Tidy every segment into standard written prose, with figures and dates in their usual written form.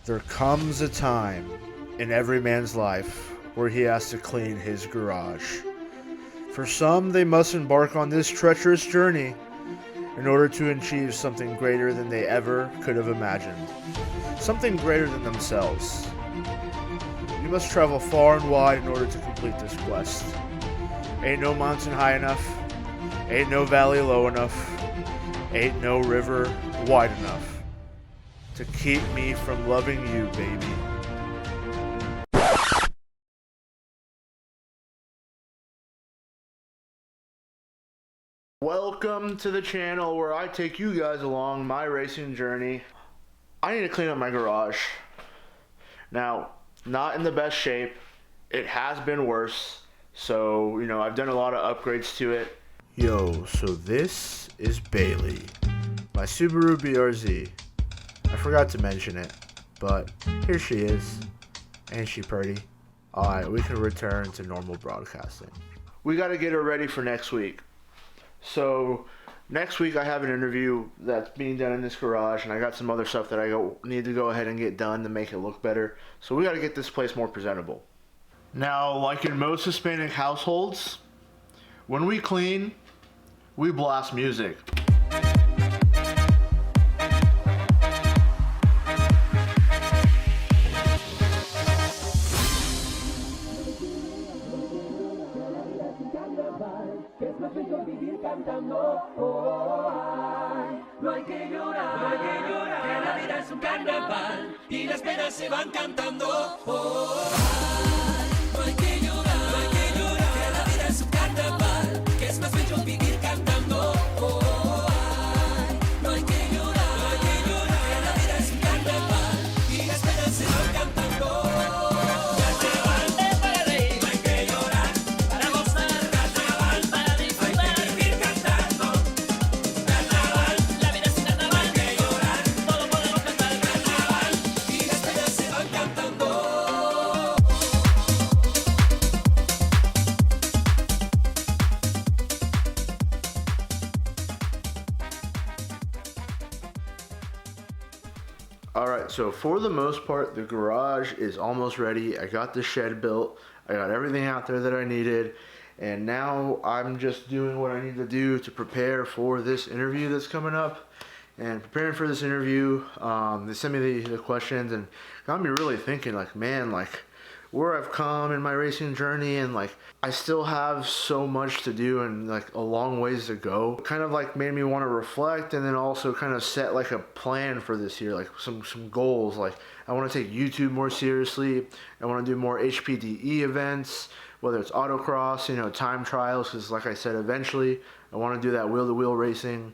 There comes a time in every man's life where he has to clean his garage. For some, they must embark on this treacherous journey in order to achieve something greater than they ever could have imagined. Something greater than themselves. You must travel far and wide in order to complete this quest. Ain't no mountain high enough, ain't no valley low enough, ain't no river wide enough to keep me from loving you, baby. Welcome to the channel where I take you guys along my racing journey. I need to clean up my garage. Now, not in the best shape. It has been worse. So, I've done a lot of upgrades to it. Yo, so this is Bailey, my Subaru BRZ. I forgot to mention it, but here she is. Ain't she pretty? Alright, we can return to normal broadcasting. We gotta get her ready for next week. So, next week I have an interview that's being done in this garage, and I got some other stuff that I need to go ahead and get done to make it look better. So we gotta get this place more presentable. Now, like in most Hispanic households, when we clean, we blast music. No hay que llorar, no hay que llorar, que la vida es un carnaval y las penas se van cantando. No hay que llorar, no hay que llorar, que la vida es un carnaval, que es más bello vivir cantando. No hay que llorar, no hay que llorar, que la vida es un carnaval y las penas se van cantando. Carnaval para reír, no hay que llorar, para gozar, carnaval para disfrutar, hay que vivir cantando. Carnaval, la vida es un carnaval, hay que llorar, todos podemos cantar carnaval y las penas se van cantando. Alright, so for the most part, the garage is almost ready. I got the shed built. I got everything out there that I needed. And now I'm just doing what I need to do to prepare for this interview that's coming up. And preparing for this interview, they sent me the questions and got me really thinking, like, man, like, where I've come in my racing journey, and like I still have so much to do and like a long ways to go. Kind of like made me want to reflect, and then also kind of set like a plan for this year, like some goals. Like I want to take YouTube more seriously. I want to do more HPDE events, whether it's autocross, time trials, because like I said, eventually I want to do that wheel-to-wheel racing.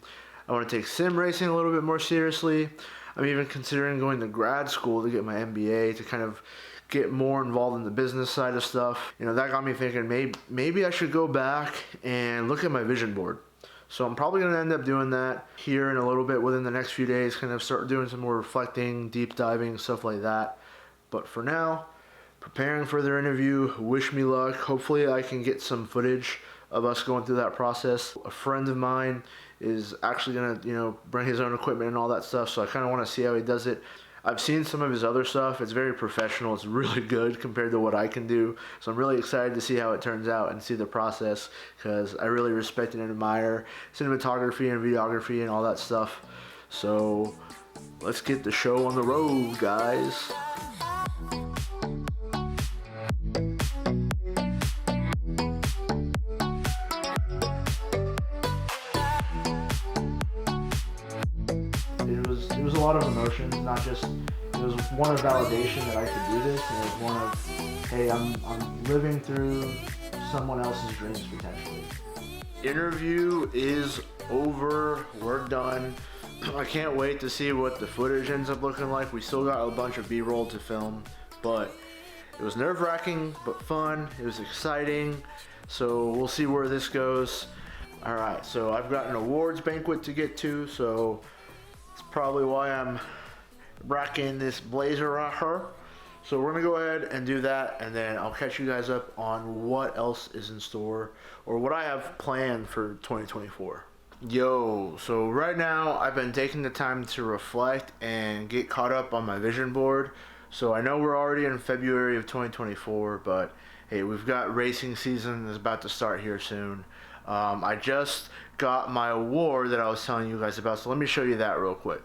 I want to take sim racing a little bit more seriously. I'm even considering going to grad school to get my MBA, to kind of get more involved in the business side of stuff. That got me thinking maybe I should go back and look at my vision board. So I'm probably going to end up doing that here in a little bit within the next few days, kind of start doing some more reflecting, deep diving, stuff like that. But for now, preparing for their interview. Wish me luck. Hopefully I can get some footage of us going through that process. A friend of mine is actually going to, bring his own equipment and all that stuff, so I kind of want to see how he does it. I've seen some of his other stuff. It's very professional. It's really good compared to what I can do. So I'm really excited to see how it turns out and see the process, because I really respect and admire cinematography and videography and all that stuff. So let's get the show on the road, guys. It was a lot of emotions, not just, it was one of validation that I could do this, and it was one of, hey, I'm living through someone else's dreams potentially. Interview is over, we're done. I can't wait to see what the footage ends up looking like. We still got a bunch of B-roll to film, but it was nerve-wracking but fun. It was exciting, so we'll see where this goes. Alright, so I've got an awards banquet to get to, so it's probably why I'm rocking this blazer right here. So we're gonna go ahead and do that, and then I'll catch you guys up on what else is in store, or what I have planned for 2024. Yo, so right now I've been taking the time to reflect and get caught up on my vision board. So I know we're already in February of 2024, but hey, we've got racing season is about to start here soon. I just got my award that I was telling you guys about, so let me show you that real quick.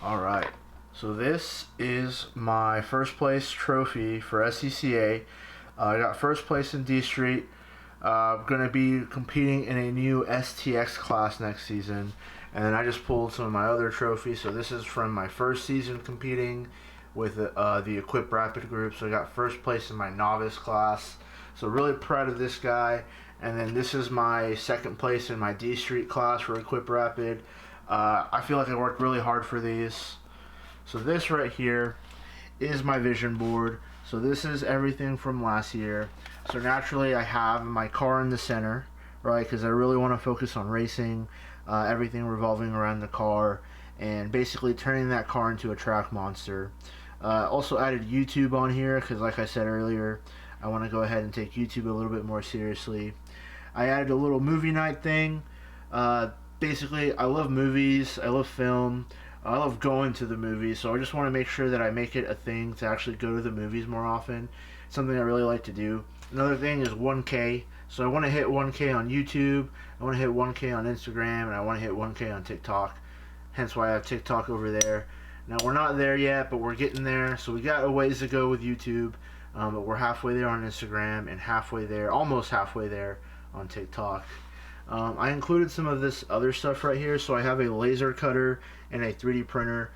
Alright, so this is my first place trophy for SCCA. I got first place in D Street. Going to be competing in a new STX class next season. And then I just pulled some of my other trophies. So this is from my first season competing with the Equip Rapid group. So I got first place in my novice class. So really proud of this guy. And then this is my second place in my D Street class for Equip Rapid. I feel like I worked really hard for these. So this right here is my vision board. So this is everything from last year. So naturally I have my car in the center, right, because I really want to focus on racing, everything revolving around the car, and basically turning that car into a track monster. Also added YouTube on here because, like I said earlier, I want to go ahead and take YouTube a little bit more seriously. I added a little movie night thing. Basically, I love movies, I love film, I love going to the movies, so I just want to make sure that I make it a thing to actually go to the movies more often. It's something I really like to do. Another thing is 1K. So I want to hit 1K on YouTube, I want to hit 1K on Instagram, and I want to hit 1K on TikTok. Hence why I have TikTok over there. Now we're not there yet, but we're getting there. So we got a ways to go with YouTube, but we're halfway there on Instagram and halfway there, almost halfway there on TikTok. I included some of this other stuff right here. So I have a laser cutter and a 3D printer.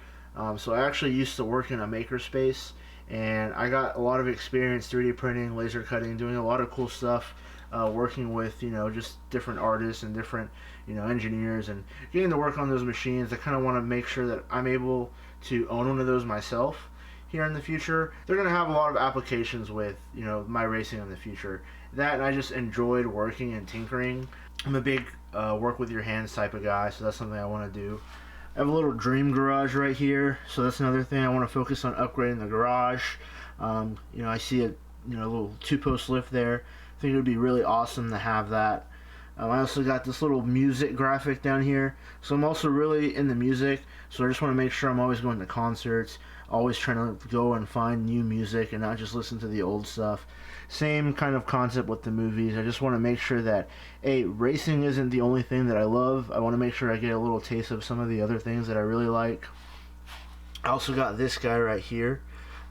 So I actually used to work in a makerspace, and I got a lot of experience 3D printing, laser cutting, doing a lot of cool stuff, working with, just different artists and different, engineers, and getting to work on those machines. I kind of want to make sure that I'm able to own one of those myself here in the future. They're going to have a lot of applications with, my racing in the future. That, and I just enjoyed working and tinkering. I'm a big work with your hands type of guy, so that's something I want to do. I have a little dream garage right here, so that's another thing. I want to focus on upgrading the garage. I see a little 2-post lift there. I think it would be really awesome to have that. I also got this little music graphic down here, so I'm also really into music, so I just want to make sure I'm always going to concerts, always trying to go and find new music and not just listen to the old stuff. Same kind of concept with the movies. I just want to make sure that, racing isn't the only thing that I love. I want to make sure I get a little taste of some of the other things that I really like. I also got this guy right here.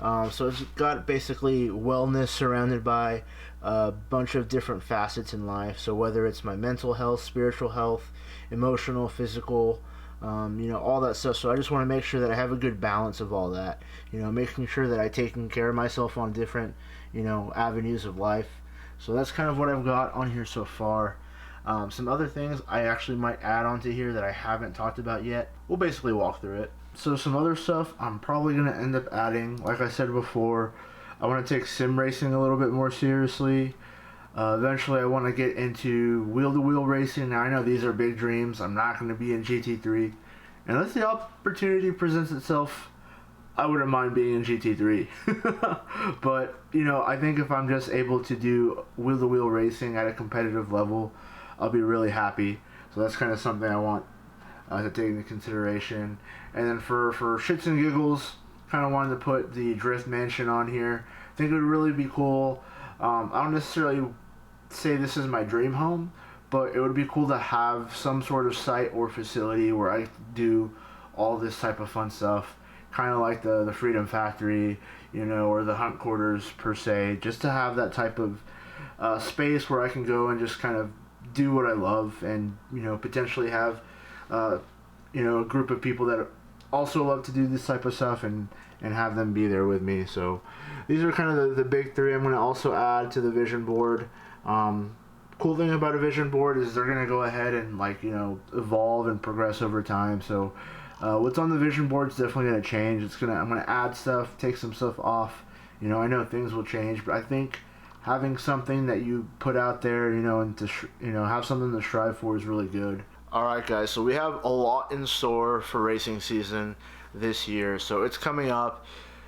So it's got basically wellness surrounded by a bunch of different facets in life. So whether it's my mental health, spiritual health, emotional, physical, all that stuff. So I just want to make sure that I have a good balance of all that. Making sure that I'm taking care of myself on different, avenues of life. So that's kind of what I've got on here so far. Some other things I actually might add onto here that I haven't talked about yet. We'll basically walk through it. So some other stuff I'm probably going to end up adding, like I said before, I want to take sim racing a little bit more seriously. Eventually I want to get into wheel-to-wheel racing. Now I know these are big dreams. I'm not going to be in GT3. Unless the opportunity presents itself, I wouldn't mind being in GT3. But, I think if I'm just able to do wheel-to-wheel racing at a competitive level, I'll be really happy. So that's kind of something I want to take into consideration. And then for shits and giggles, kind of wanted to put the Drift Mansion on here. I think it would really be cool. I don't necessarily say this is my dream home, but it would be cool to have some sort of site or facility where I do all this type of fun stuff, kind of like the Freedom Factory, or the Hunt Quarters per se, just to have that type of space where I can go and just kind of do what I love, and potentially have a group of people that also love to do this type of stuff, and have them be there with me. So these are kind of the big three. I'm going to also add to the vision board. Cool thing about a vision board is they're going to go ahead and evolve and progress over time. So what's on the vision board is definitely going to change. I'm going to add stuff, take some stuff off. I know things will change, but I think having something that you put out there, and to have something to strive for is really good. Alright guys, so we have a lot in store for racing season this year. So it's coming up.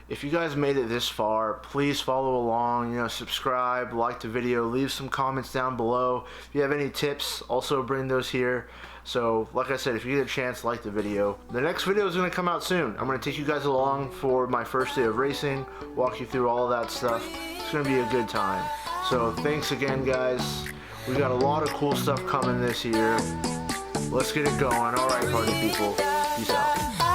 if you guys made it this far, please follow along, you know, subscribe, like the video, leave some comments down below. If you have any tips, also bring those here. So, like I said, if you get a chance, like the video. The next video is going to come out soon. I'm going to take you guys along for my first day of racing, walk you through all of that stuff. It's going to be a good time. So, thanks again, guys. We got a lot of cool stuff coming this year. Let's get it going. Alright, party people. Peace out.